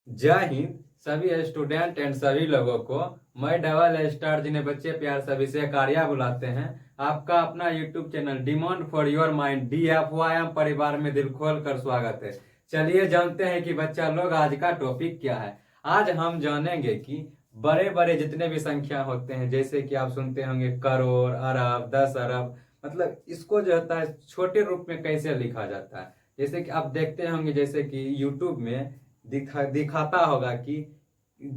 जय हिंद सभी student and सभी लोगों को। मैं डबल स्टार जिन्हें बच्चे प्यार सभी से कारिया बुलाते हैं। आपका अपना YouTube channel demand for your mind DFYM परिवार में दिल खोल कर स्वागत है। चलिए जानते हैं कि बच्चा लोग आज का टॉपिक क्या है। आज हम जानेंगे कि बड़े बड़े जितने भी संख्या होते हैं, जैसे कि आप सुनते होंगे करोड़, अरब, 10 अरब, मतलब इसको जो होता है छोटे रूप में कैसे लिखा जाता है। जैसे कि आप देखते होंगे, जैसे कि यूट्यूब में दिखाता होगा कि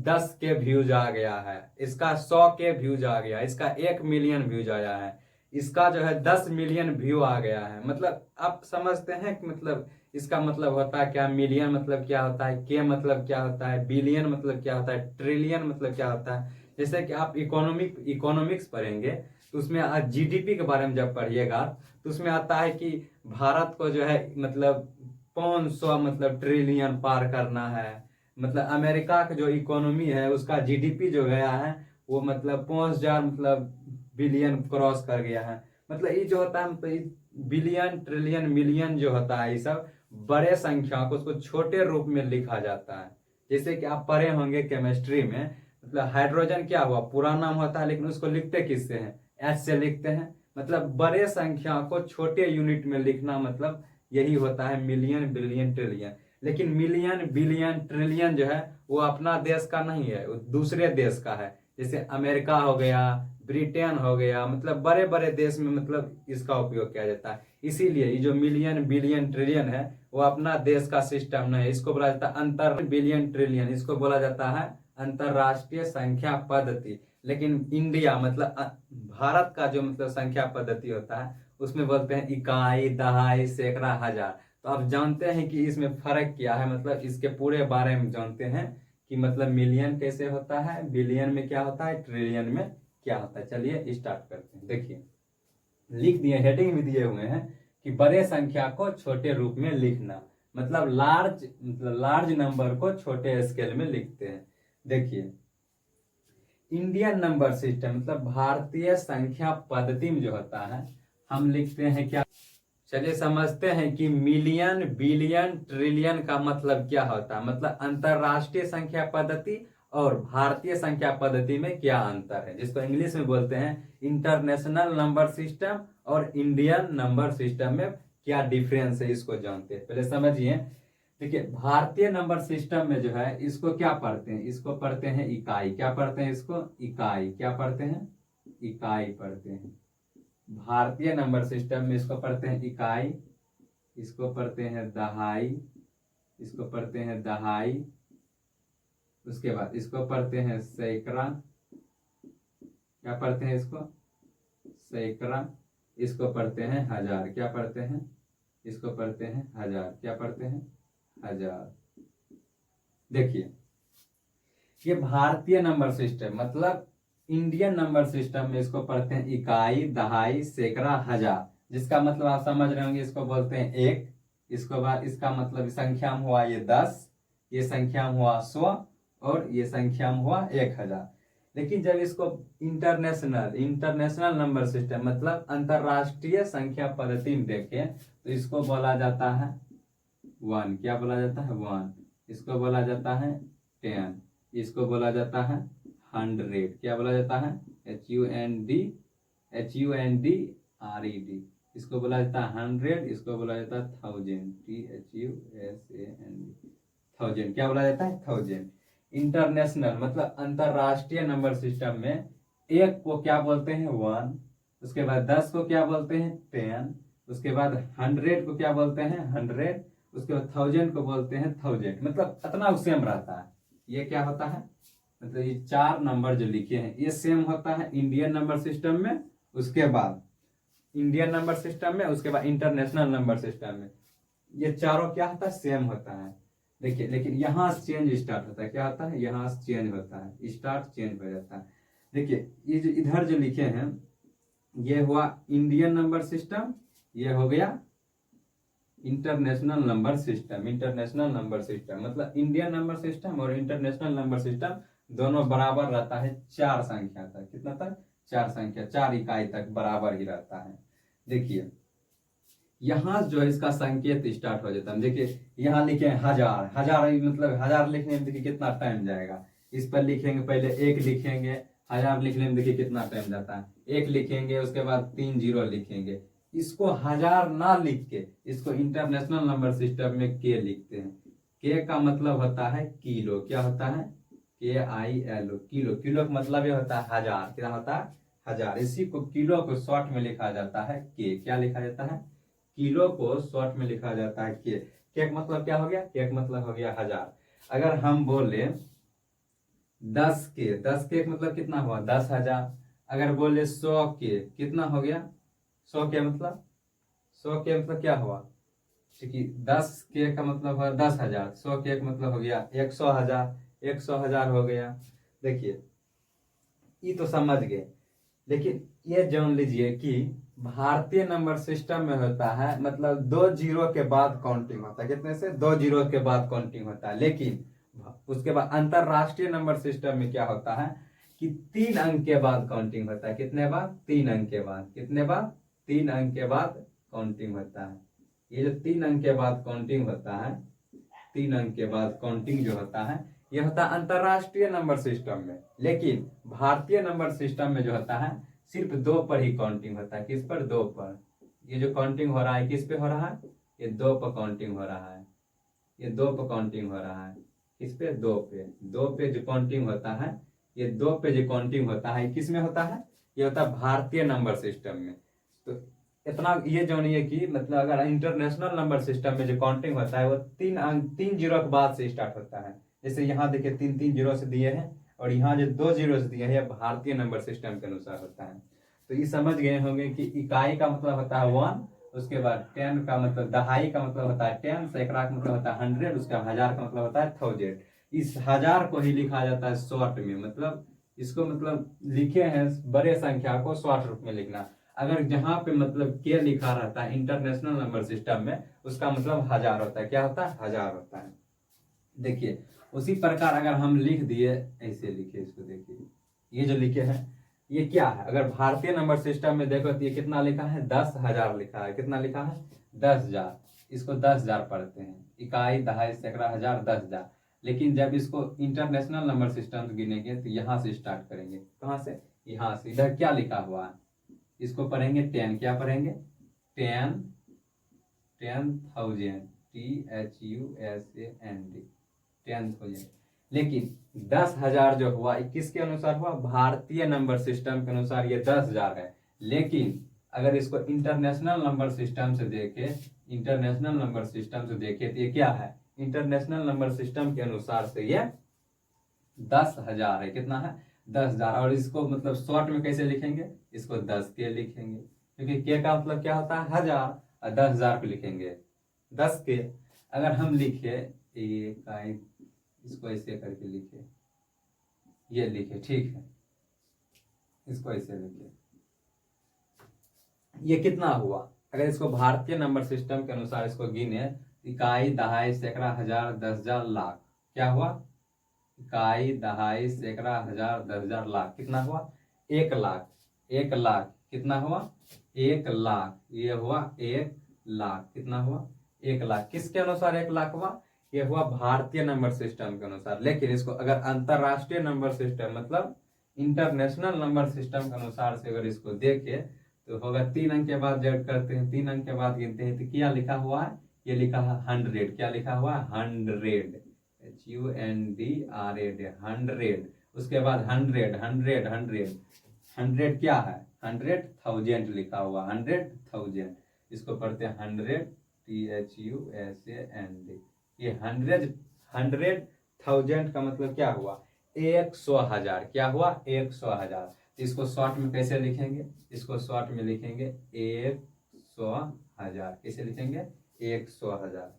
10 के व्यूज आ गया है, इसका 100 के व्यूज आ गया, इसका 1 मिलियन व्यूज आया है, इसका जो है 10 मिलियन व्यू आ गया है। मतलब आप समझते हैं कि मतलब इसका मतलब होता है क्या, मिलियन मतलब क्या होता है, के मतलब क्या होता है, बिलियन मतलब क्या होता है, ट्रिलियन मतलब क्या होता है। जैसे कि आप इकोनॉमिक्स पढ़ेंगे तो उसमें आज GDP के बारे में जब पढ़िएगा तो उसमें आता है कि भारत को जो है मतलब 500 मतलब ट्रिलियन पार करना है। मतलब अमेरिका का जो इकोनॉमी है उसका GDP जो गया है वो मतलब 5,000 मतलब बिलियन क्रॉस कर गया है। मतलब ये जो होता है मतलब बिलियन ट्रिलियन मिलियन जो होता है ये सब बड़े संख्या को उसको छोटे रूप में लिखा जाता है। जैसे कि आप पढ़े होंगे केमिस्ट्री में, मतलब हाइड्रोजन क्या हुआ, पूरा नाम होता है लेकिन उसको लिखते किससे हैं, H से लिखते हैं। मतलब बड़े संख्या को छोटे यूनिट में लिखना मतलब यही होता है मिलियन बिलियन ट्रिलियन। लेकिन मिलियन बिलियन ट्रिलियन जो है वो अपना देश का नहीं है, वो दूसरे देश का है। जैसे अमेरिका हो गया, ब्रिटेन हो गया, मतलब बड़े बड़े देश में मतलब इसका उपयोग किया जाता है। इसीलिए ये जो मिलियन बिलियन ट्रिलियन है वो अपना देश का सिस्टम नहीं है, इसको बोला जाता है अंतर बिलियन ट्रिलियन, इसको बोला जाता है अंतरराष्ट्रीय संख्या पद्धति। लेकिन इंडिया मतलब भारत का जो मतलब संख्या पद्धति होता है उसमें बोलते हैं इकाई, दहाई, सैकड़ा, हजार। तो आप जानते हैं कि इसमें फर्क क्या है, मतलब इसके पूरे बारे में जानते हैं कि मतलब मिलियन कैसे होता है, बिलियन में क्या होता है, ट्रिलियन में क्या होता है। चलिए स्टार्ट करते हैं। देखिए लिख दिए, हेडिंग भी दिए हुए हैं कि बड़े संख्या को छोटे रूप में लिखना, मतलब लार्ज नंबर को छोटे स्केल में लिखते हैं। देखिए इंडियन नंबर सिस्टम मतलब भारतीय संख्या पद्धति में जो होता है हम लिखते हैं क्या। चलिए समझते हैं कि मिलियन बिलियन ट्रिलियन का मतलब क्या होता है, मतलब अंतरराष्ट्रीय संख्या पद्धति और भारतीय संख्या पद्धति में क्या अंतर है, जिसको इंग्लिश में बोलते हैं इंटरनेशनल नंबर सिस्टम और इंडियन नंबर सिस्टम में क्या डिफरेंस है, इसको जानते हैं। पहले समझिए। देखिए भारतीय नंबर सिस्टम में जो है इसको क्या पढ़ते हैं, इसको पढ़ते हैं इकाई। क्या पढ़ते हैं इसको, इकाई। क्या पढ़ते हैं, इकाई पढ़ते हैं। भारतीय नंबर सिस्टम में इसको पढ़ते हैं इकाई, इसको पढ़ते हैं दहाई, इसको पढ़ते हैं दहाई, उसके बाद इसको पढ़ते हैं सैकड़ा। क्या पढ़ते हैं इसको, सैकड़ा। इसको पढ़ते हैं हजार। क्या पढ़ते हैं, इसको पढ़ते हैं हजार। क्या पढ़ते हैं, हजार। देखिए ये भारतीय नंबर सिस्टम मतलब इंडियन नंबर सिस्टम में इसको पढ़ते हैं इकाई, दहाई, सैकड़ा, हजार। जिसका मतलब आप समझ रहे होंगे, इसको बोलते हैं एक। इसको बाद इसका मतलब संख्या में हुआ ये 10, ये संख्या में हुआ 100 और ये संख्या में हुआ 1,000। लेकिन जब इसको इंटरनेशनल इंटरनेशनल नंबर सिस्टम मतलब अंतरराष्ट्रीय संख्या पद्धति में देखें तो इसको बोला जाता है वन। क्या बोला जाता है, वन। इसको बोला जाता है 10, इसको बोला जाता है 100। क्या बोला जाता है, HUNDRED। इसको बोला जाता है 100, इसको बोला जाता है 1000, THUSAND, 1000। क्या बोला जाता है, 1000। इंटरनेशनल मतलब अंतरराष्ट्रीय नंबर सिस्टम में एक को क्या बोलते हैं, वन। उसके बाद 10 को क्या बोलते हैं, 10। उसके बाद 100 को क्या बोलते हैं, 100। उसके बाद 1000 को बोलते हैं 1000। मतलब इतना सेम रहता है। ये क्या होता है, मतलब ये 4 नंबर जो लिखे हैं ये सेम होता है इंडियन नंबर सिस्टम में, उसके बाद इंडियन नंबर सिस्टम में, उसके बाद इंटरनेशनल नंबर सिस्टम में। ये चारों क्या होता है, सेम होता है। देखिए लेकिन यहाँ से चेंज स्टार्ट होता है। क्या होता है, यहाँ से चेंज होता है, स्टार्ट चेंज हो जाता है। देखिए ये जो इधर जो लिखे हैं ये हुआ इंडियन नंबर सिस्टम, ये हो गया international number system. International number system मतलब इंडियन नंबर सिस्टम और इंटरनेशनल नंबर सिस्टम दोनों बराबर रहता है 4 संख्या तक। कितना तक, 4 संख्या, 4 इकाई तक बराबर ही रहता है। देखिए यहाँ जो है इसका संकेत स्टार्ट हो जाता है। देखिए यहाँ लिखे हजार, हजार मतलब हजार लिखने में देखिए कितना टाइम जाएगा। इस पर लिखेंगे, पहले एक लिखेंगे, हजार लिखने में देखिए कितना टाइम जाता है। एक लिखेंगे, उसके बाद 3 जीरो लिखेंगे। इसको हजार ना लिख के इसको इंटरनेशनल नंबर सिस्टम में के लिखते हैं। के का मतलब होता है किलो। क्या होता है? KILO, kilo. किलो का मतलब ये होता है हजार। क्या होता है? हजार। इसी को किलो को शॉर्ट में लिखा जाता है के। क्या लिखा जाता है? किलो को शॉर्ट में लिखा जाता है के। के का मतलब क्या हो गया? के का मतलब हो गया हजार। अगर हम बोले 10 के, 10 के का मतलब कितना हुआ? 10,000। अगर बोले 100 के, कितना हो गया? 100 के मतलब, 100 के मतलब क्या हुआ? ठीक है, 10 के का मतलब हुआ 10,000। 100 के का मतलब हो गया 100,000। 100,000 हो गया। देखिए ये तो समझ गए, लेकिन ये जान लीजिए कि भारतीय नंबर सिस्टम में होता है मतलब 2 जीरो के बाद काउंटिंग होता है। कितने से? 2 जीरो के बाद काउंटिंग होता है। लेकिन उसके बाद अंतरराष्ट्रीय नंबर सिस्टम में क्या होता है कि 3 अंक के बाद काउंटिंग होता है। कितने बाद? 3 अंक के बाद। कितने बाद? 3 अंक के बाद काउंटिंग होता है। ये जो 3 अंक के बाद काउंटिंग होता है, 3 अंक के बाद काउंटिंग जो होता है, यह होता है अंतरराष्ट्रीय नंबर सिस्टम में। लेकिन भारतीय नंबर सिस्टम में जो होता है सिर्फ 2 पर ही काउंटिंग होता है। किस पर? 2 पर। ये जो काउंटिंग हो रहा है किस पे हो रहा है? ये 2 पर काउंटिंग हो रहा है। ये 2 पर काउंटिंग हो रहा है। किस पे? 2 पे। 2 पे जो काउंटिंग होता है, ये 2 पे जो काउंटिंग होता है किस में होता है? ये होता है भारतीय नंबर सिस्टम में। तो इतना ये जानिए कि मतलब अगर इंटरनेशनल नंबर सिस्टम में जो काउंटिंग होता है वो 3 अंक 3 जीरो के बाद से स्टार्ट होता है। जैसे यहाँ देखिए 3 जीरो से दिए हैं, और यहाँ जो 2 जीरो से दिए हैं, यह भारतीय नंबर सिस्टम के अनुसार होता है। तो ये समझ गए होंगे कि इकाई का मतलब होता है 1, उसके बाद 10 का मतलब दहाई का मतलब होता है 10, सैकड़ा का मतलब होता है 100, उसका हजार का मतलब होता है 1000। इस हजार को ही लिखा जाता है शॉर्ट में, मतलब इसको मतलब लिखे हैं बड़े संख्या को शॉर्ट रूप में लिखना। अगर जहां पे मतलब के लिखा रहता है इंटरनेशनल नंबर सिस्टम में, उसका मतलब हजार होता है। क्या होता है? हजार होता है। देखिए उसी प्रकार अगर हम लिख दिए, ऐसे लिखे इसको, देखिए ये जो लिखे हैं ये क्या है? अगर भारतीय नंबर सिस्टम में देखो तो ये कितना लिखा है? 10,000 लिखा है। कितना लिखा है? 10,000। इसको 10,000 पढ़ते हैं। इकाई, दहाई, सैकड़ा, हजार, 10,000। लेकिन जब इसको इंटरनेशनल नंबर सिस्टम से गिनेंगे तो यहाँ से स्टार्ट करेंगे। कहाँ से? यहाँ से। इधर क्या लिखा हुआ है? इसको पढ़ेंगे 10। क्या पढ़ेंगे? 10, 10,000, THUSAND, 10,000। लेकिन 10,000 जो हुआ किसके अनुसार हुआ? भारतीय नंबर सिस्टम के अनुसार ये 10,000 है। लेकिन अगर इसको इंटरनेशनल नंबर सिस्टम से देखे, इंटरनेशनल नंबर सिस्टम से देखे तो ये क्या है? इंटरनेशनल नंबर सिस्टम के अनुसार से ये 10,000 है। कितना है? 10,000। और इसको मतलब शॉर्ट में कैसे लिखेंगे? इसको 10 के लिखेंगे, क्योंकि के का मतलब क्या होता है? हजार। और 10,000 को लिखेंगे 10 के। अगर हम लिखे एक, इसको ऐसे करके लिखे, ये लिखे, ठीक है, इसको ऐसे लिखे, ये कितना हुआ? अगर इसको भारतीय नंबर सिस्टम के अनुसार इसको गिने, इकाई, दहाई, सैकड़ा, हजार, 10,000, लाख। क्या हुआ? इकाई, दहाई, सैकड़ा, हजार, 10,000, लाख। कितना हुआ? 1,00,000। 1,00,000 कितना हुआ? 1,00,000। ये हुआ 1,00,000। कितना हुआ? 1,00,000। किसके अनुसार 1,00,000 हुआ? ये हुआ भारतीय नंबर सिस्टम के अनुसार। लेकिन इसको अगर अंतरराष्ट्रीय नंबर सिस्टम मतलब इंटरनेशनल नंबर सिस्टम के अनुसार से अगर इसको देखे तो होगा 3 अंक के बाद जब करते हैं, 3 अंक के बाद गिनते हैं तो क्या लिखा हुआ है? ये लिखा है 100। क्या लिखा हुआ है? 100, HUNDRED, 100। उसके बाद 100, 100, 100, 100 क्या है? 100,000 लिखा हुआ, 100,000। इसको पढ़ते हैं 100, THUSAND। ये 100,000 का मतलब क्या हुआ? 100,000। क्या हुआ? 100,000। इसको शॉर्ट में कैसे लिखेंगे? इसको शॉर्ट में लिखेंगे 100,000। कैसे लिखेंगे? 100,000।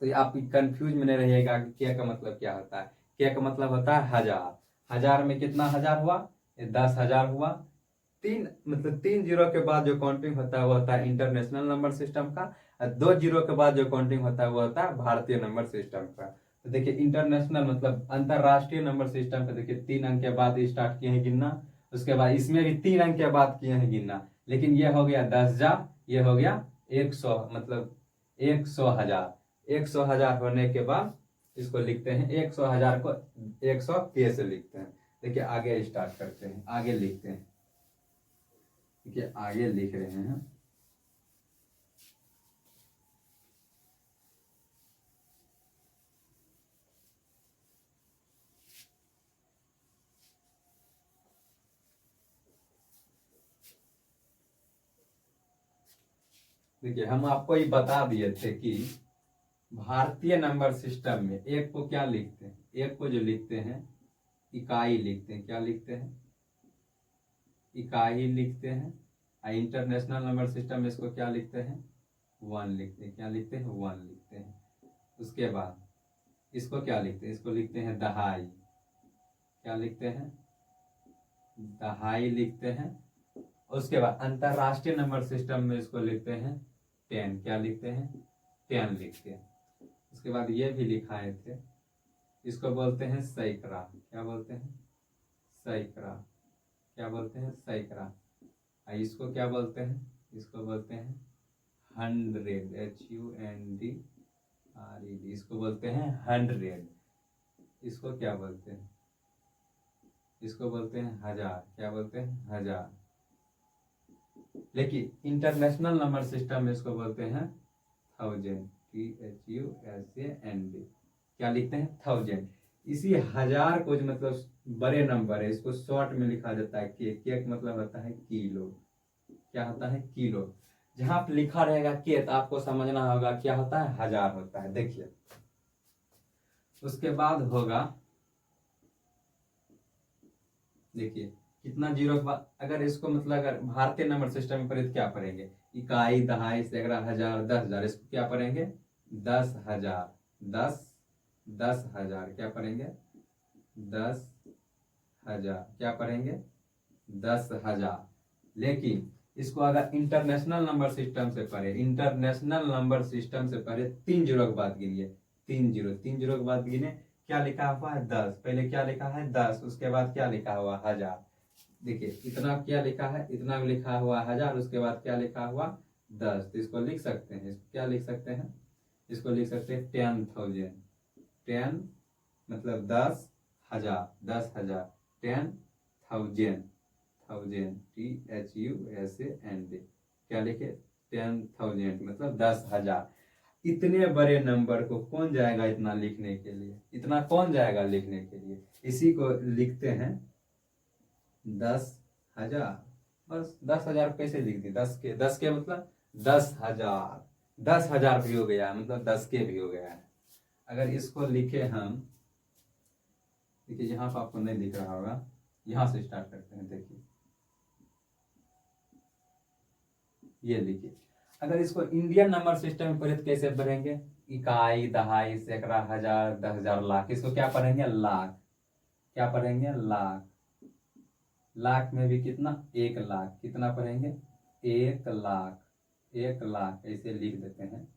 तो आप कंफ्यूज में नहीं रहिएगा कि क्या का मतलब क्या होता है। क्या का मतलब होता है हजार। हजार में कितना हजार हुआ? 10,000 हुआ। 3 जीरो के बाद जो काउंटिंग होता है वो होता है इंटरनेशनल नंबर सिस्टम का, और 2 जीरो के बाद जो काउंटिंग होता है वो होता है भारतीय नंबर सिस्टम का। तो देखिए इंटरनेशनल मतलब अंतरराष्ट्रीय नंबर सिस्टम का देखिए 3 अंक के बाद स्टार्ट किए हैं गिनना। उसके बाद इसमें भी 3 अंक के बाद किए हैं गिनना। लेकिन ये हो गया 10,000, ये हो गया 100 मतलब 100,000, 100,000 होने के बाद इसको लिखते हैं 100,000 को 100 के से लिखते हैं। देखिए आगे स्टार्ट करते हैं, आगे लिखते हैं। देखिए आगे लिख रहे हैं। देखिए हम आपको ये बता दिए थे कि भारतीय नंबर सिस्टम में एक को क्या लिखते हैं, एक को जो लिखते हैं इकाई लिखते हैं। क्या लिखते हैं? इकाई लिखते हैं। इंटरनेशनल नंबर सिस्टम में इसको क्या लिखते हैं? 1 लिखते हैं। क्या लिखते हैं? 1 लिखते हैं। उसके बाद इसको क्या लिखते हैं? इसको लिखते हैं दहाई। क्या लिखते हैं? दहाई लिखते हैं। उसके बाद अंतरराष्ट्रीय नंबर सिस्टम में इसको लिखते हैं 10। क्या लिखते हैं? 10 लिखते हैं। उसके बाद ये भी लिखाए थे, इसको बोलते हैं सैकड़ा। क्या बोलते हैं? सैकड़ा। क्या बोलते हैं? सैकड़ा। इसको क्या बोलते हैं? इसको बोलते हैं 100, HUNDRED। इसको बोलते हैं 100। इसको क्या बोलते हैं? इसको बोलते हैं 1000। क्या बोलते हैं? 1000। लेकिन इंटरनेशनल नंबर सिस्टम में इसको बोलते हैं 1000, THUSAND। क्या लिखते हैं? 1000। इसी 1000 को जो मतलब बड़े नंबर है, इसको शॉर्ट में लिखा जाता है के। के मतलब होता है किलो। क्या होता है? किलो। जहां पर लिखा रहेगा के तो आपको समझना होगा क्या होता है? 1000 होता है। देखिए उसके बाद होगा, देखिए कितना जीरो के बाद अगर इसको मतलब अगर भारतीय नंबर सिस्टम में पढ़े तो क्या पढ़ेंगे? इकाई, दहाई, सैकड़ा, 1000, 10,000। इसको क्या पढ़ेंगे? 10,000। 10,000 क्या पढ़ेंगे? 10,000 क्या पढ़ेंगे? 10,000। लेकिन इसको अगर इंटरनेशनल नंबर सिस्टम से पढ़े, इंटरनेशनल नंबर सिस्टम से पढ़े 3 जीरो के बाद गिनिए। 3 जीरो के बाद गिने। क्या लिखा हुआ है? 10। पहले क्या लिखा है? 10। उसके बाद क्या लिखा हुआ? 1000। देखिए इतना क्या लिखा है? इतना लिखा हुआ 1000। उसके बाद क्या लिखा हुआ? 10। तो इसको लिख सकते हैं, इसको क्या लिख सकते हैं? इसको लिख सकते हैं 10,000। 10 मतलब 10,000। 10,000 10,000। THUSAND। क्या लिखे? 10,000 मतलब 10,000। इतने बड़े नंबर को कौन जाएगा इतना लिखने के लिए? इतना कौन जाएगा लिखने के लिए? इसी को लिखते हैं 10,000। बस 10,000 कैसे लिख दी? 10 के मतलब 10,000। 10,000 भी हो गया, मतलब 10 के भी हो गया है। अगर इसको लिखे हम, देखिए यहाँ पर आपको नहीं दिख रहा होगा, यहाँ से स्टार्ट करते हैं। देखिए ये लिखिए, अगर इसको इंडियन नंबर सिस्टम में पढ़े तो कैसे पढ़ेंगे? इकाई, दहाई, सैकड़ा, 1000, 10,000, लाख। इसको क्या पढ़ेंगे? लाख। क्या पढ़ेंगे? लाख। लाख में भी कितना? 1 लाख। कितना पढ़ेंगे? 1 लाख। 1 लाख ऐसे लिख देते हैं,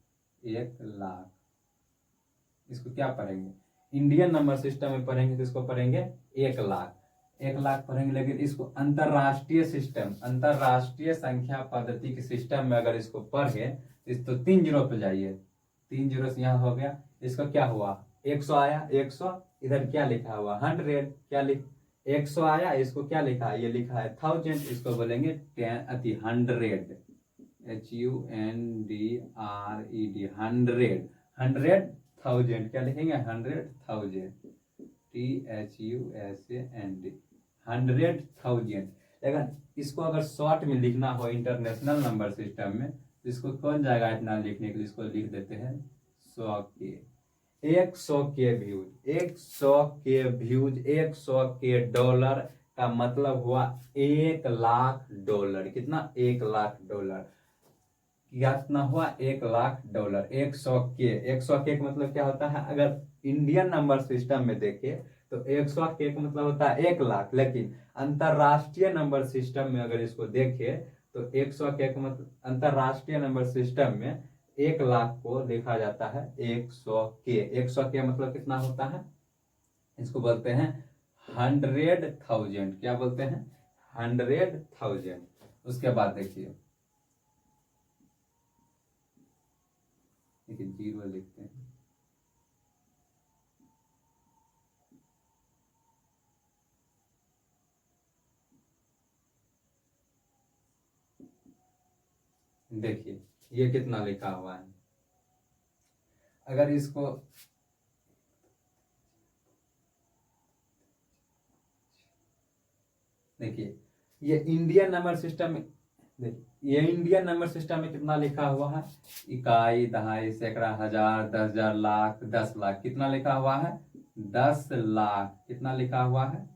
1 लाख। इसको क्या पढ़ेंगे? इंडियन नंबर सिस्टम में पढ़ेंगे तो इसको पढ़ेंगे 1 लाख। 1 लाख पढ़ेंगे। लेकिन इसको अंतरराष्ट्रीय सिस्टम, अंतरराष्ट्रीय संख्या पद्धति के सिस्टम में अगर इसको पढ़े तो 3 जीरो पे जाइए। 3 जीरो से यहाँ हो गया। इसका क्या हुआ? 100 आया। 100 इधर क्या लिखा हुआ? 100। क्या लिख 100 आया। इसको क्या लिखा है? ये लिखा है 1000। इसको बोलेंगे 100। HUNDRED 100। 100,000 क्या लिखेंगे? 100,000। THUSAND 100,000। लेकिन इसको अगर शॉर्ट में लिखना हो इंटरनेशनल नंबर सिस्टम में तो इसको कौन जाएगा इतना लिखने के लिए? इसको लिख देते हैं 100 के। 100 के व्यूज। 100 के व्यूज, 100 के डॉलर का मतलब हुआ 1 लाख डॉलर। कितना? 1 लाख डॉलर। कितना हुआ? 1 लाख डॉलर। 100 के। 100 के का मतलब क्या होता है? अगर इंडियन नंबर सिस्टम में देखें तो 100 के का मतलब होता है 1 लाख। लेकिन अंतरराष्ट्रीय नंबर सिस्टम में अगर इसको देखें तो 100 के का मतलब अंतरराष्ट्रीय नंबर सिस्टम में 1 लाख को लिखा जाता है 100 के। 100 के मतलब कितना होता है? इसको बोलते हैं 100,000। क्या बोलते हैं? 100,000। उसके बाद देखिए देखिए 0 लिखते हैं। देखिए ये कितना लिखा हुआ है। अगर इसको देखिए ये इंडियन नंबर सिस्टम में, देखिए ये इंडियन नंबर सिस्टम में कितना लिखा हुआ है, इकाई, दहाई, सैकड़ा, हजार, 10,000, लाख, 10 लाख, कितना लिखा हुआ है, 10 लाख, कितना लिखा हुआ है,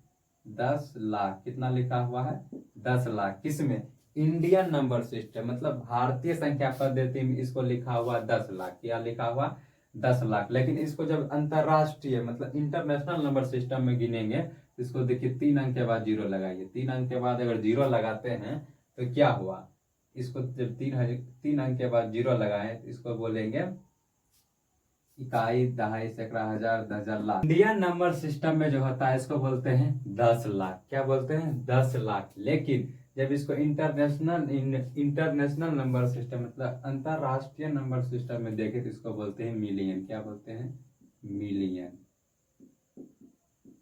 10 लाख, कितना लिखा हुआ है, 10 लाख। किसमें, इंडियन नंबर सिस्टम मतलब भारतीय संख्या पद्धति में इसको लिखा हुआ 10 लाख। क्या लिखा हुआ, 10 लाख। लेकिन इसको जब अंतरराष्ट्रीय मतलब इंटरनेशनल नंबर सिस्टम में गिनेंगे, इसको देखिए 3 अंक के बाद 0 लगाइए। 3 अंक के बाद अगर 0 लगाते हैं तो क्या हुआ, इसको जब 3 अंक के बाद 0 लगाए तो इसको बोलेंगे इकाई, दहाई, सैकड़ा, हजार, 10,000, लाख। इंडियन नंबर सिस्टम में जो होता है इसको बोलते हैं 10 लाख। क्या बोलते हैं, 10 लाख। लेकिन जब इसको इंटरनेशनल नंबर सिस्टम मतलब अंतरराष्ट्रीय नंबर सिस्टम में देखें तो इसको बोलते हैं मिलियन। क्या बोलते हैं, मिलियन।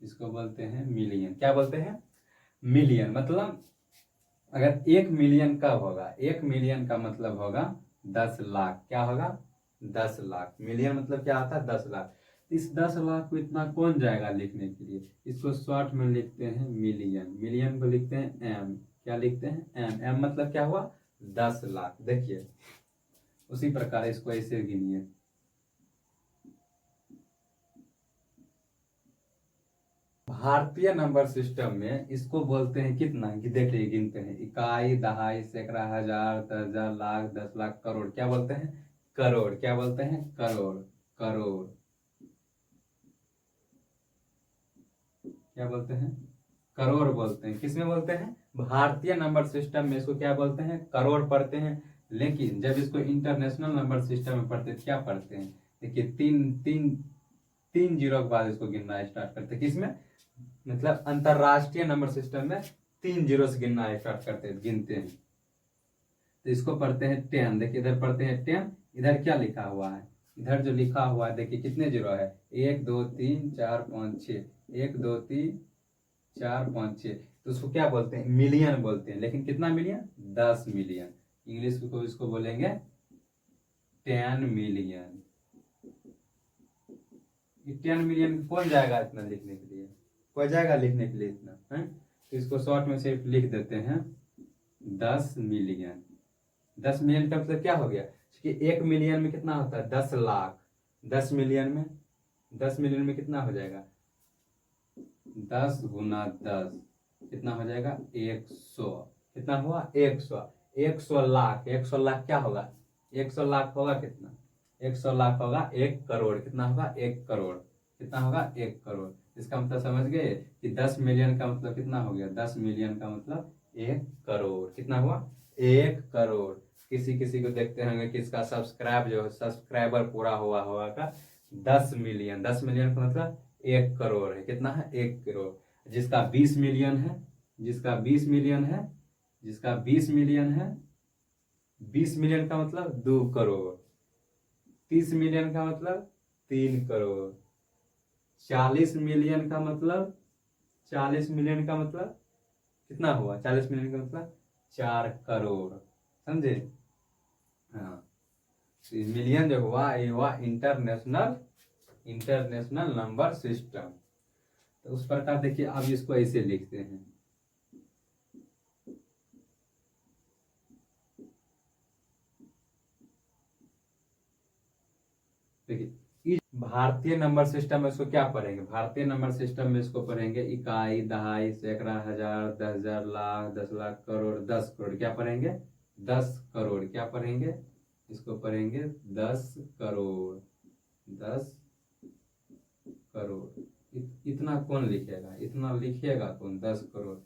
इसको बोलते हैं मिलियन। क्या बोलते हैं, मिलियन। मतलब अगर 1 मिलियन कब होगा, 1 मिलियन का मतलब होगा 10 लाख। क्या होगा, 10 लाख। मिलियन मतलब क्या आता है, 10 लाख। इस 10 लाख को इतना कौन जाएगा लिखने के लिए, इसको शॉर्ट में लिखते हैं मिलियन। मिलियन को लिखते हैं एम। क्या लिखते हैं, एम। एम मतलब क्या हुआ, 10 लाख। देखिए उसी प्रकार इसको ऐसे गिनिए, भारतीय नंबर सिस्टम में इसको बोलते हैं कितना, कि देख लीजिए गिनते हैं, इकाई, दहाई, सैकड़ा, हजार, 10,000, लाख, 10 लाख, करोड़। क्या बोलते हैं, करोड़। क्या बोलते हैं, करोड़। करोड़ क्या बोलते हैं, करोड़ बोलते हैं। किसमें बोलते हैं, भारतीय नंबर सिस्टम में इसको क्या बोलते हैं, करोड़ पढ़ते हैं। लेकिन जब इसको इंटरनेशनल नंबर सिस्टम में पढ़ते हैं क्या पढ़ते हैं, देखिए 3 जीरो के बाद इसको गिनना स्टार्ट करते हैं। किसमें, मतलब अंतरराष्ट्रीय नंबर सिस्टम में 3 जीरो से गिनना स्टार्ट करते हैं, गिनते हैं। तो इसको पढ़ते हैं 10। देखिए इधर पढ़ते हैं 10। इधर क्या लिखा हुआ है, इधर जो लिखा हुआ है देखिए कितने जीरो है, 1 2 3 4 5 6, 1 2 3 4 5 6। तो उसको क्या बोलते हैं, मिलियन बोलते हैं। लेकिन कितना मिलियन, 10 मिलियन। इंग्लिश को इसको बोलेंगे 10 मिलियन। 10 मिलियन कौन जाएगा इतना लिखने के लिए, कोई जाएगा लिखने के लिए इतना है। तो इसको शॉर्ट में सिर्फ लिख देते हैं 10 मिलियन। 10 मिलियन का मतलब क्या हो गया कि 1 मिलियन में कितना होता है, 10 लाख। 10 मिलियन में, 10 मिलियन में कितना हो जाएगा, 10 गुना 10 कितना हो जाएगा, 100। कितना हुआ, 100। 100 लाख, 100 लाख क्या होगा, 100 लाख होगा कितना, 100 लाख होगा 1 करोड़। कितना होगा, 1 करोड़। कितना होगा, 1 करोड़। इसका मतलब समझ गए कि 10 मिलियन का मतलब कितना हो गया, 10 मिलियन का मतलब 1 करोड़। कितना हुआ, 1 करोड़। किसी किसी को देखते होंगे कि इसका सब्सक्राइबर पूरा हुआ होगा का 10 मिलियन। 10 मिलियन का मतलब 1 करोड़ है। कितना है, 1 करोड़। जिसका 20 मिलियन है, जिसका 20 मिलियन है, जिसका 20 मिलियन है, 20 मिलियन का मतलब 2 करोड़। 30 मिलियन का मतलब 3 करोड़। 40 मिलियन का मतलब, 40 मिलियन का मतलब कितना हुआ, 40 मिलियन का मतलब 4 करोड़। समझे, हाँ। तो मिलियन जो हुआ ये हुआ इंटरनेशनल नंबर सिस्टम। तो उस प्रकार देखिए अब इसको ऐसे लिखते हैं, देखिए इस भारतीय नंबर सिस्टम में इसको क्या पढ़ेंगे, भारतीय नंबर सिस्टम में इसको पढ़ेंगे इकाई, दहाई, सैकड़ा, हजार, 10,000, लाख, 10 लाख, करोड़, 10 करोड़। क्या पढ़ेंगे, 10 करोड़। क्या पढ़ेंगे, इसको पढ़ेंगे 10 करोड़। 10 करोड़। इतना कौन लिखेगा, इतना लिखेगा कौन, 10 करोड़।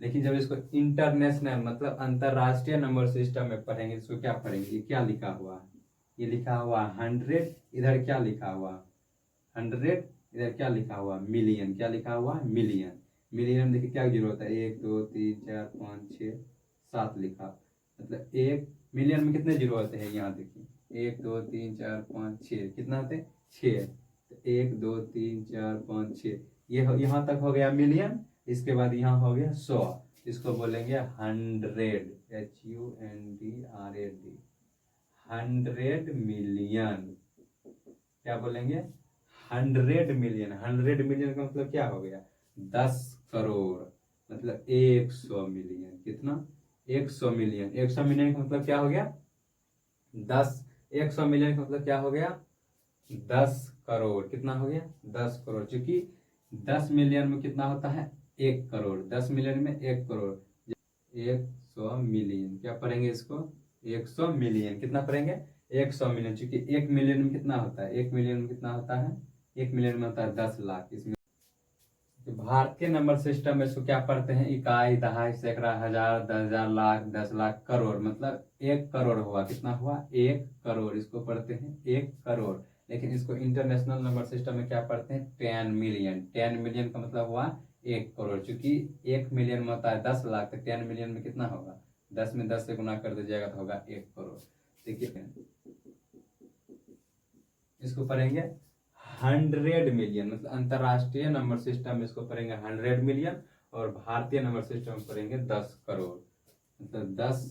लेकिन जब इसको इंटरनेशनल मतलब अंतरराष्ट्रीय नंबर सिस्टम में पढ़ेंगे इसको क्या पढ़ेंगे, ये क्या लिखा हुआ है, ये लिखा हुआ 100। इधर क्या लिखा हुआ, 100। इधर क्या लिखा हुआ, मिलियन। क्या लिखा हुआ, मिलियन। मिलियन देखिए क्या जीरो होता है, 1 2 3 4 5 6 7 लिखा। मतलब 1 मिलियन में कितने जीरो होते हैं, यहाँ देखिए 1 2 3 4 5 6, कितना होते हैं 6। तो 1 2 3 4 5 6, ये यहाँ तक हो गया मिलियन। इसके बाद यहाँ हो गया 100, इसको बोलेंगे 100, HUNDRED, 100 मिलियन। क्या बोलेंगे 100 मिलियन। 100 मिलियन का मतलब क्या हो गया 10 करोड़, मतलब 100 मिलियन। कितना 100 मिलियन। 100 मिलियन का मतलब क्या हो गया 10। 100 मिलियन का मतलब क्या हो गया 10 करोड़। कितना हो गया 10 करोड़, क्योंकि 10 मिलियन में कितना होता है 1 करोड़। 10 मिलियन में 1 करोड़। 100 मिलियन, क्या पढ़ेंगे इसको 100 मिलियन। कितना पढ़ेंगे 100 मिलियन, क्योंकि 1 मिलियन में कितना होता है 1 मिलियन में कितना होता है 1 मिलियन में होता है 10 लाख। इसमें तो भारतीय नंबर सिस्टम में इसको क्या पढ़ते हैं इकाई, दहाई, सैकड़ा, हजार, 10,000, लाख, 10 लाख, करोड़। मतलब 1 करोड़ हुआ, कितना हुआ 1 करोड़, इसको पढ़ते हैं 1 करोड़। लेकिन इसको इंटरनेशनल नंबर सिस्टम में क्या पढ़ते हैं 10 मिलियन। 10 मिलियन का मतलब हुआ 1 करोड़, क्योंकि 1 मिलियन में होता है 10 लाख, तो 10 मिलियन में कितना होगा 10 में 10 से गुना कर दीजिएगा तो होगा 1 करोड़। देखिए इसको पढ़ेंगे 100 मिलियन, मतलब अंतरराष्ट्रीय नंबर सिस्टम में इसको पढ़ेंगे 100 मिलियन, और भारतीय नंबर सिस्टम में पढ़ेंगे 10 करोड़, मतलब 10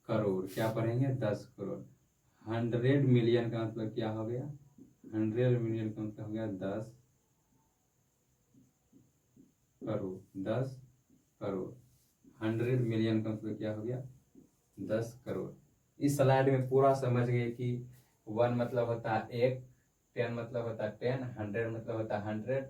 करोड़। क्या पढ़ेंगे 10 करोड़। 100 मिलियन का मतलब क्या हो गया 100 मिलियन का मतलब हो गया 10 करोड़। 10 करोड़। 100 मिलियन का मतलब क्या हो गया 10 करोड़। इस स्लाइड में पूरा समझ गए कि 1 मतलब होता है 1, 10 मतलब होता है 10, 100 मतलब होता है 100,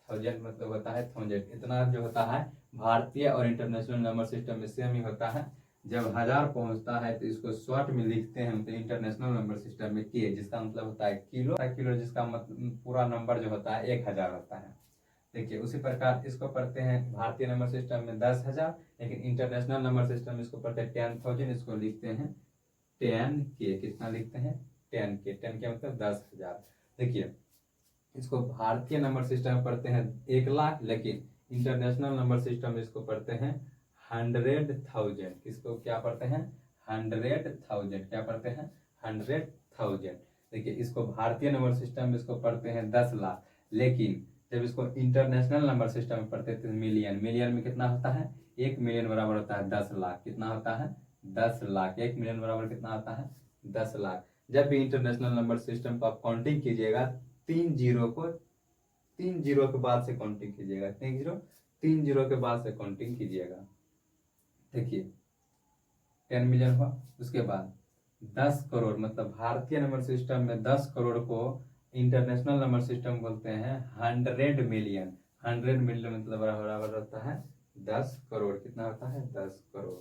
1000 मतलब होता है 1000। इतना जो होता है भारतीय और इंटरनेशनल नंबर सिस्टम में सेम ही होता है। जब 1000 पहुंचता है तो इसको शॉर्ट में लिखते हैं हम तो इंटरनेशनल नंबर सिस्टम में के, जिसका मतलब होता है किलो। किलो जिसका मतलब पूरा नंबर जो होता है 1000 होता है। देखिए उसी प्रकार इसको पढ़ते हैं भारतीय नंबर सिस्टम में 10,000, लेकिन इंटरनेशनल नंबर सिस्टम में इसको पढ़ते हैं 10,000, इसको लिखते हैं 10K। कितना लिखते हैं 10K। 10K मतलब 10,000। देखिए इसको भारतीय नंबर सिस्टम में पढ़ते हैं 1 लाख, लेकिन इंटरनेशनल नंबर सिस्टम में इसको पढ़ते हैं 100,000। किसको क्या पढ़ते हैं 100,000। क्या पढ़ते हैं 100,000। देखिए इसको भारतीय नंबर सिस्टम में इसको पढ़ते हैं 10 लाख, लेकिन जब इसको इंटरनेशनल नंबर सिस्टम में पढ़ते थे मिलियन। मिलियन में कितना होता है 1 मिलियन बराबर होता है 10 लाख। कितना होता है 10 लाख। 1 मिलियन बराबर कितना होता है 10 लाख। जब भी इंटरनेशनल नंबर सिस्टम को आप काउंटिंग कीजिएगा 3 जीरो के बाद से काउंटिंग कीजिएगा। 3 जीरो के बाद से काउंटिंग कीजिएगा। देखिए 10 मिलियन हुआ, उसके बाद 10 करोड़, मतलब भारतीय नंबर सिस्टम में 10 करोड़ को इंटरनेशनल नंबर सिस्टम बोलते हैं 100 मिलियन। 100 मिलियन मतलब बराबर होता है 10 करोड़। कितना होता है 10 करोड़।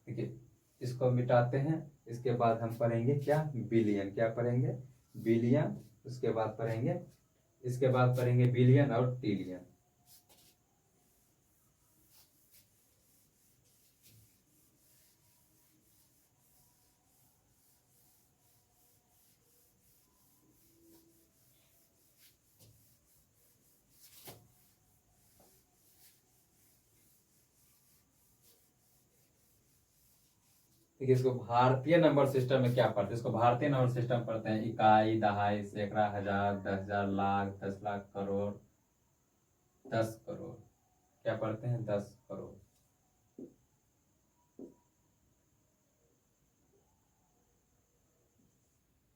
देखिए इसको मिटाते हैं। इसके बाद हम पढ़ेंगे क्या बिलियन। क्या पढ़ेंगे बिलियन। उसके बाद पढ़ेंगे इसके बाद पढ़ेंगे बिलियन और ट्रिलियन। देखिए इसको भारतीय नंबर सिस्टम में क्या पढ़ते हैं, इसको भारतीय नंबर सिस्टम पढ़ते हैं इकाई, दहाई, सैकड़ा, हजार, 10,000, लाख, 10 लाख, करोड़। 10 करोड़ क्या पढ़ते हैं 10 करोड़।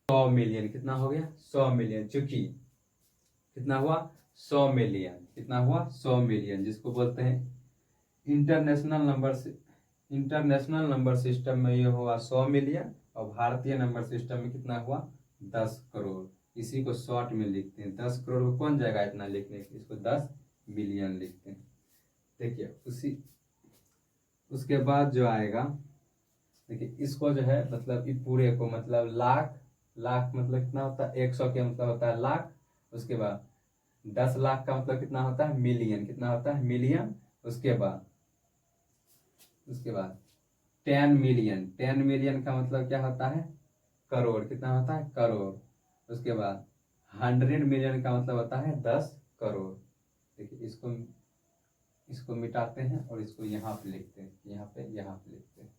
100 मिलियन कितना हो गया 100 मिलियन, चूंकि कितना हुआ 100 मिलियन। कितना हुआ 100 मिलियन, जिसको बोलते हैं international number. International number system में ये हुआ 100 मिलियन, और भारतीय नंबर सिस्टम में कितना हुआ 10 करोड़। इसी को शॉर्ट में लिखते हैं। 10 करोड़ को कौन जाएगा इतना लिखने के, इसको 10 मिलियन लिखते हैं। देखिए उसी उसके बाद जो आएगा, देखिए इसको जो है मतलब इस पूरे को मतलब लाख। लाख मतलब कितना होता है 100 के मतलब होता है लाख। उसके बाद 10 लाख का मतलब कितना होता है मिलियन। कितना होता है मिलियन। उसके बाद 10 मिलियन। 10 मिलियन का मतलब क्या होता है करोड़। कितना होता है करोड़। उसके बाद 100 मिलियन का मतलब होता है 10 करोड़। देखिए इसको मिटाते हैं और इसको यहाँ पे लिखते हैं, यहाँ पे लिखते हैं।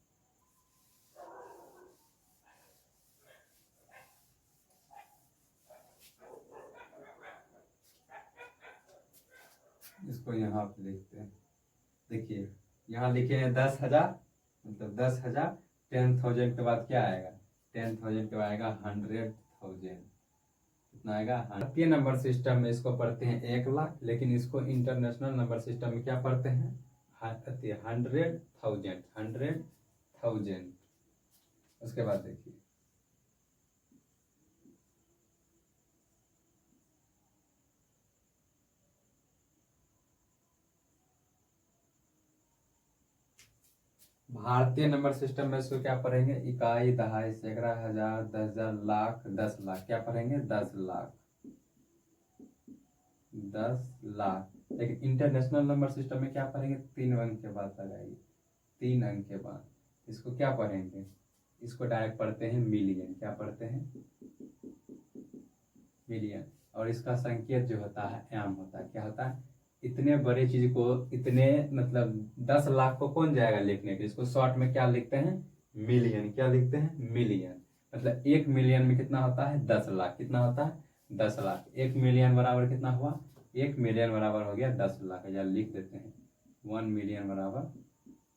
इसको यहाँ पे लिखते हैं। देखिए यहाँ लिखे हैं 10,000, मतलब 10,000। 10,000 के बाद क्या आएगा? 10,000 के बाद आएगा 100,000। कितना आएगा? भारतीय नंबर सिस्टम में इसको पढ़ते हैं 1,00,000, लेकिन इसको इंटरनेशनल नंबर सिस्टम में क्या पढ़ते हैं? 100,000। 100,000। उसके बाद देखिए भारतीय नंबर सिस्टम में इसको क्या पढ़ेंगे? इकाई, दहाई, सैकड़ा, हजार, 10,000, लाख, 10,00,000। क्या पढ़ेंगे? 10,00,000। 10,00,000। लेकिन इंटरनेशनल नंबर सिस्टम में क्या पढ़ेंगे? 3 अंक के बाद लगाइए, 3 अंक के बाद इसको क्या पढ़ेंगे? इसको डायरेक्ट पढ़ते हैं मिलियन। क्या पढ़ते हैं? मिलियन। और इसका संकेत जो होता है एम होता है। क्या होता है? इतने बड़े चीज को, इतने मतलब 10,00,000 को कौन जाएगा लिखने के? इसको शॉर्ट में क्या लिखते हैं? मिलियन। क्या लिखते हैं? मिलियन। मतलब 1 मिलियन में कितना होता है? 10,00,000। कितना होता है? 10,00,000। 1 मिलियन बराबर कितना हुआ? 1 मिलियन बराबर हो गया 10,00,000। या लिख देते हैं 1 मिलियन बराबर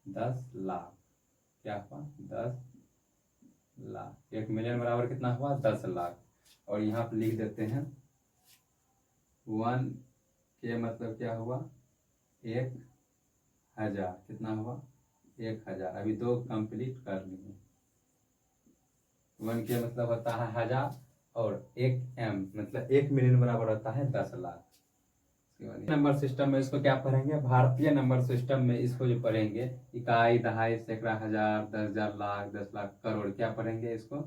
10,00,000। क्या हुआ? 10,00,000। 1 मिलियन बराबर कितना हुआ? 10,00,000। और यहाँ पे लिख देते हैं 1 के मतलब क्या हुआ? 1,000। कितना हुआ? 1,000। अभी 2 कंप्लीट कर लिए। 1 के मतलब होता है 1,000, और 1 एम मतलब 1 मिलियन बराबर होता है 10,00,000। नंबर सिस्टम में इसको क्या पढ़ेंगे? भारतीय नंबर सिस्टम में इसको जो पढ़ेंगे इकाई, दहाई, सैकड़ा, हजार, 10,000, लाख, 10,00,000, करोड़। क्या पढ़ेंगे इसको?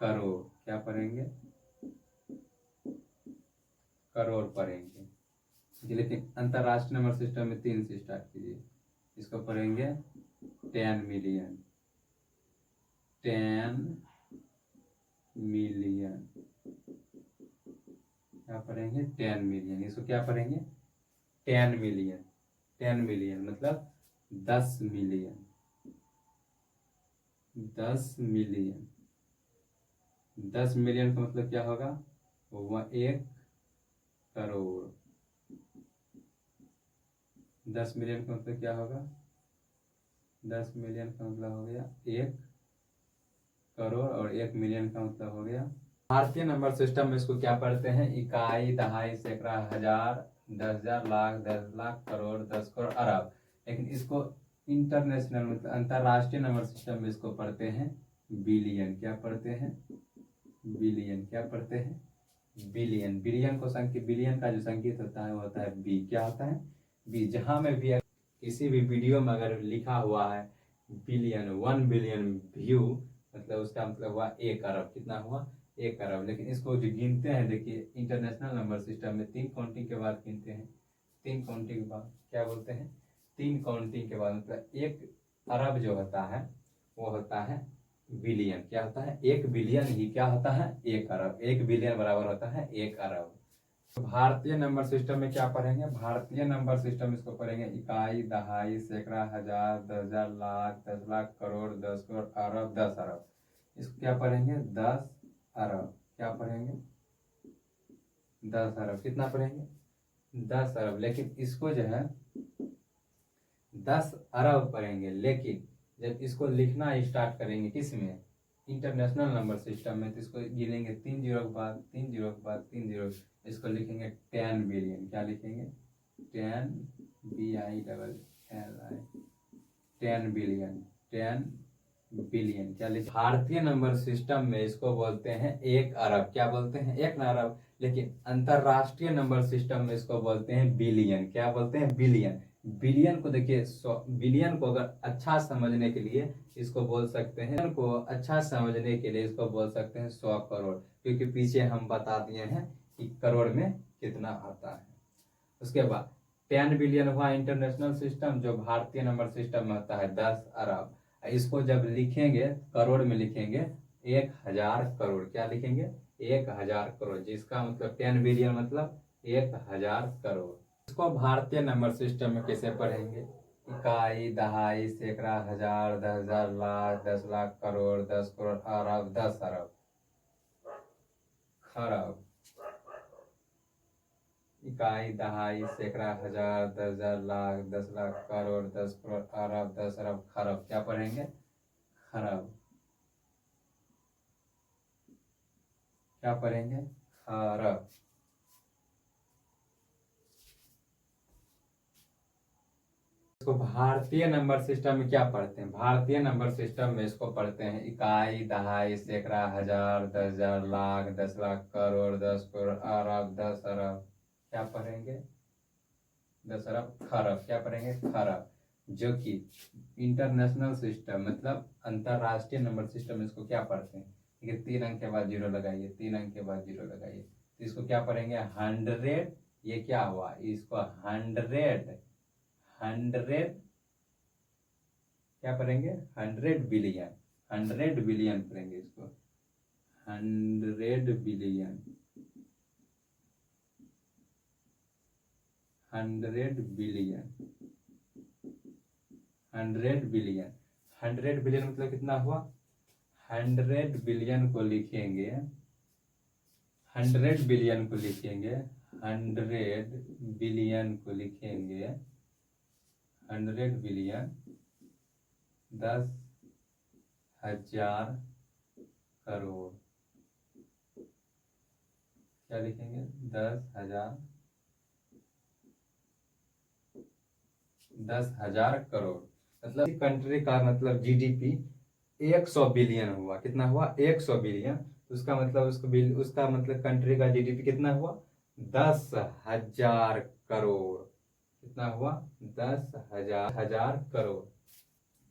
करोड़। क्या पढ़ेंगे? करोड़ पढ़ेंगे। लेकिन अंतरराष्ट्रीय नंबर सिस्टम में 3 से स्टार्ट कीजिए। इसको पढ़ेंगे 10 मिलियन। 10 मिलियन। क्या पढ़ेंगे? 10 मिलियन। इसको क्या पढ़ेंगे? 10 मिलियन। 10 मिलियन मतलब 10 मिलियन। 10 मिलियन। 10 मिलियन का मतलब क्या होगा? वो 1 करोड़। 10 मिलियन का मतलब क्या होगा? 10 मिलियन का मतलब हो गया 1 करोड़, और 1 मिलियन का मतलब हो गया। भारतीय नंबर सिस्टम में इसको क्या पढ़ते हैं? इकाई, दहाई, सैकड़ा, हजार, 10,000, लाख, 10,00,000, करोड़, 10 करोड़, अरब। लेकिन इसको इंटरनेशनल मतलब अंतरराष्ट्रीय नंबर सिस्टम में इसको पढ़ते हैं बिलियन। क्या पढ़ते हैं? बिलियन। क्या पढ़ते हैं? बिलियन। बिलियन को संकेत, बिलियन का जो संकेत होता है वो होता है बी। क्या होता है? बी। जहां में भी किसी भी वीडियो में अगर लिखा हुआ है बिलियन, 1 बिलियन व्यू, मतलब उसका मतलब हुआ 1 अरब। कितना हुआ? 1 अरब। लेकिन इसको जो गिनते हैं, देखिए इंटरनेशनल नंबर सिस्टम में 3 काउंटिंग के बाद गिनते हैं। 3 काउंटिंग के बाद क्या बोलते हैं? 3 काउंटिंग के बाद मतलब 1 अरब जो होता है वो होता है बिलियन। क्या होता है? 1 बिलियन ही क्या होता है? 1 अरब। 1 बिलियन बराबर होता है 1 अरब। तो भारतीय नंबर सिस्टम में क्या पढ़ेंगे? भारतीय नंबर सिस्टम इसको पढ़ेंगे इकाई, दहाई, सैकड़ा, हजार, 10,000, लाख, 10,00,000, करोड़, 10 करोड़, अरब, 10 अरब। इसको क्या पढ़ेंगे? 10 अरब। क्या पढ़ेंगे? 10 अरब। कितना पढ़ेंगे? 10 अरब। लेकिन इसको जो है 10 अरब पढ़ेंगे, लेकिन जब इसको लिखना स्टार्ट करेंगे किस में? इंटरनेशनल नंबर सिस्टम में, तो इसको गिनेंगे 3 जीरो के बाद 3 जीरो के बाद 3 जीरो। इसको लिखेंगे 10 बिलियन। क्या लिखेंगे? 10 BILLI। 10 बिलियन। 10 बिलियन। क्या लिखे? भारतीय नंबर सिस्टम में इसको बोलते हैं 1 अरब। क्या बोलते हैं? 1 अरब। लेकिन अंतरराष्ट्रीय नंबर सिस्टम में इसको बोलते हैं बिलियन। क्या बोलते हैं? बिलियन। बिलियन को देखिए, बिलियन को अगर अच्छा समझने के लिए इसको बोल सकते हैं, को अच्छा समझने के लिए इसको बोल सकते हैं 100 करोड़, क्योंकि पीछे हम बता दिए हैं कि करोड़ में कितना आता है। उसके बाद 10 बिलियन हुआ इंटरनेशनल सिस्टम, जो भारतीय नंबर सिस्टम में होता है 10 अरब। इसको जब लिखेंगे करोड़ में लिखेंगे 1,000 करोड़। क्या लिखेंगे? 1,000 करोड़, जिसका मतलब 10 बिलियन मतलब 1,000 करोड़। इसको भारतीय नंबर सिस्टम में कैसे पढ़ेंगे? इकाई, दहाई, सैकड़ा, हजार, 10,000, लाख, 10,00,000, करोड़, 10 करोड़, अरब, 10 अरब, खरब। इकाई, दहाई, सैकड़ा, हजार, 10,000, लाख, 10 लाख, करोड़, 10 करोड़, अरब, 10 अरब, खरब। क्या पढ़ेंगे? खरब। क्या पढ़ेंगे? खरब। इसको भारतीय नंबर सिस्टम में क्या पढ़ते हैं? भारतीय नंबर सिस्टम में इसको पढ़ते हैं इकाई, दहाई, सैकड़ा, हजार, 10,000, लाख, 10 लाख, करोड़, 10 करोड़, अरब, 10 अरब। क्या पढ़ेंगे? 10 अरब, खरब। क्या पढ़ेंगे? खरब। जो कि इंटरनेशनल सिस्टम मतलब अंतरराष्ट्रीय नंबर सिस्टम, इसको क्या पढ़ते हैं? ठीक है, 3 अंक के बाद जीरो लगाइए, 3 अंक के बाद जीरो लगाइए, तो इसको क्या पढ़ेंगे? 100। ये क्या हुआ? इसको 100 क्या पढ़ेंगे? 100 बिलियन। 100 बिलियन पढ़ेंगे इसको। 100 बिलियन। 100 बिलियन। 100 बिलियन। 100 बिलियन मतलब कितना हुआ? 100 बिलियन को लिखेंगे, 100 बिलियन को लिखेंगे, 100 बिलियन को लिखेंगे, 100 बिलियन 10,000 करोड़। क्या लिखेंगे? 10,000 करोड़। मतलब कंट्री का मतलब जीडीपी 100 बिलियन हुआ। कितना हुआ? 100 बिलियन। उसका मतलब उसका मतलब कंट्री का जीडीपी कितना हुआ? 10,000 करोड़। कितना हुआ? 10,000 करोड़।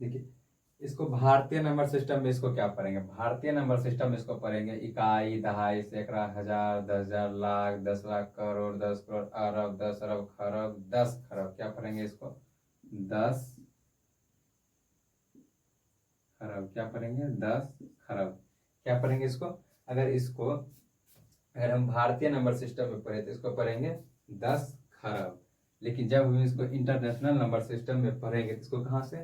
देखिए, इसको भारतीय नंबर सिस्टम में इसको क्या पढ़ेंगे? भारतीय नंबर सिस्टम में इसको पढ़ेंगे इकाई, दहाई, सैकड़ा, हजार, 10,000, लाख, 10 लाख, करोड़, 10 करोड़, अरब, 10 अरब, खरब, 10 खरब। क्या पढ़ेंगे इसको? 10 खरब। क्या पढ़ेंगे? 10 खरब। क्या पढ़ेंगे इसको? अगर हम भारतीय नंबर सिस्टम में पढ़े तो इसको पढ़ेंगे 10 खरब। लेकिन जब हम इसको इंटरनेशनल नंबर सिस्टम में पढ़ेंगे तो इसको कहाँ से?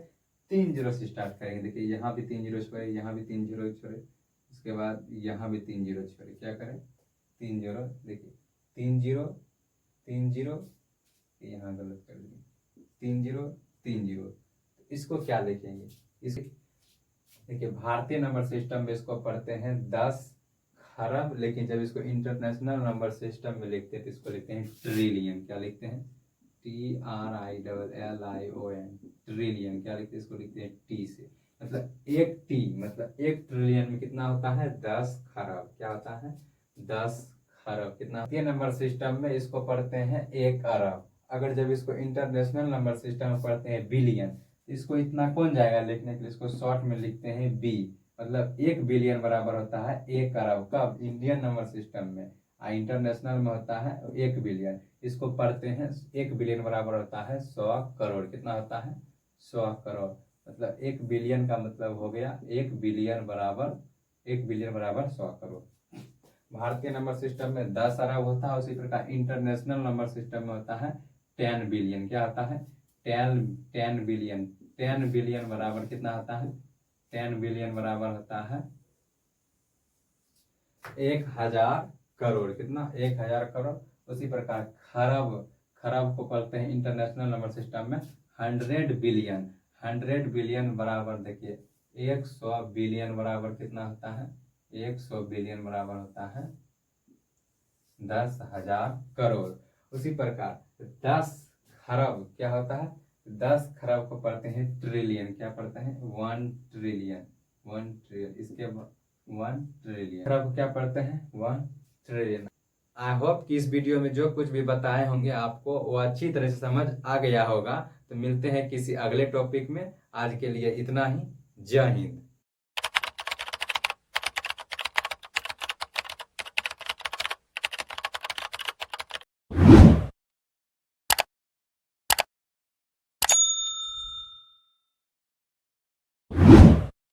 3 जीरो से स्टार्ट करेंगे। देखिए, यहाँ भी 3 जीरो छोड़े, यहाँ भी 3 जीरो छोड़े, उसके बाद यहाँ भी 3 जीरो छोड़े। क्या करें? 3 जीरो। देखिए, 3 जीरो, 3 जीरो, यहाँ गलत कर दिए, 3 जीरो, 3 जीरो। इसको क्या लिखेंगे? इस देखिए, भारतीय नंबर सिस्टम में इसको पढ़ते हैं 10 खरब। लेकिन जब इसको इंटरनेशनल नंबर सिस्टम में लिखते हैं तो इसको लिखते हैं ट्रिलियन। क्या लिखते हैं? TRILLION, trillion. क्या लिखते हैं? इसको लिखते हैं टी से। मतलब मतलब 1 ट्रिलियन में कितना होता है? 10 खरब। क्या होता है? 10 खरब। कितना? भारतीय नंबर सिस्टम में इसको पढ़ते हैं 1 अरब। अगर जब इसको इंटरनेशनल नंबर सिस्टम में पढ़ते हैं बिलियन, इसको इतना कौन जाएगा लिखने के लिए? इसको शॉर्ट में लिखते हैं बी। मतलब 1 बिलियन बराबर होता है 1 अरब। कब? इंडियन नंबर सिस्टम में। इंटरनेशनल में होता है 1 बिलियन। इसको पढ़ते हैं 1 बिलियन बराबर होता है 100 करोड़। कितना होता है? 100 करोड़। मतलब 1 बिलियन का मतलब हो गया 1 बिलियन बराबर 100 करोड़। भारतीय नंबर सिस्टम में 10 अरब होता है। उसी प्रकार इंटरनेशनल नंबर सिस्टम में होता है 10 बिलियन। क्या होता है? 10 बिलियन। 10 बिलियन बराबर कितना होता है? 10 बिलियन बराबर होता है 1,000 करोड़। कितना? 1,000 करोड़। उसी प्रकार खरब को पढ़ते हैं इंटरनेशनल नंबर सिस्टम में 100 बिलियन। 100 बिलियन बराबर देखिए 100 बिलियन बराबर कितना होता है? 100 बिलियन बराबर होता है 10,000 करोड़। उसी प्रकार 10 खरब क्या होता है? 10 खरब को पढ़ते हैं ट्रिलियन। क्या पढ़ते हैं? 1 ट्रिलियन। 1 ट्रिलियन। इसके 1 ट्रिलियन खरब क्या पढ़ते हैं? 1 ट्रिलियन। आई होप कि इस वीडियो में जो कुछ भी बताए होंगे आपको वो अच्छी तरह से समझ आ गया होगा। तो मिलते हैं किसी अगले टॉपिक में। आज के लिए इतना ही। जय हिंद।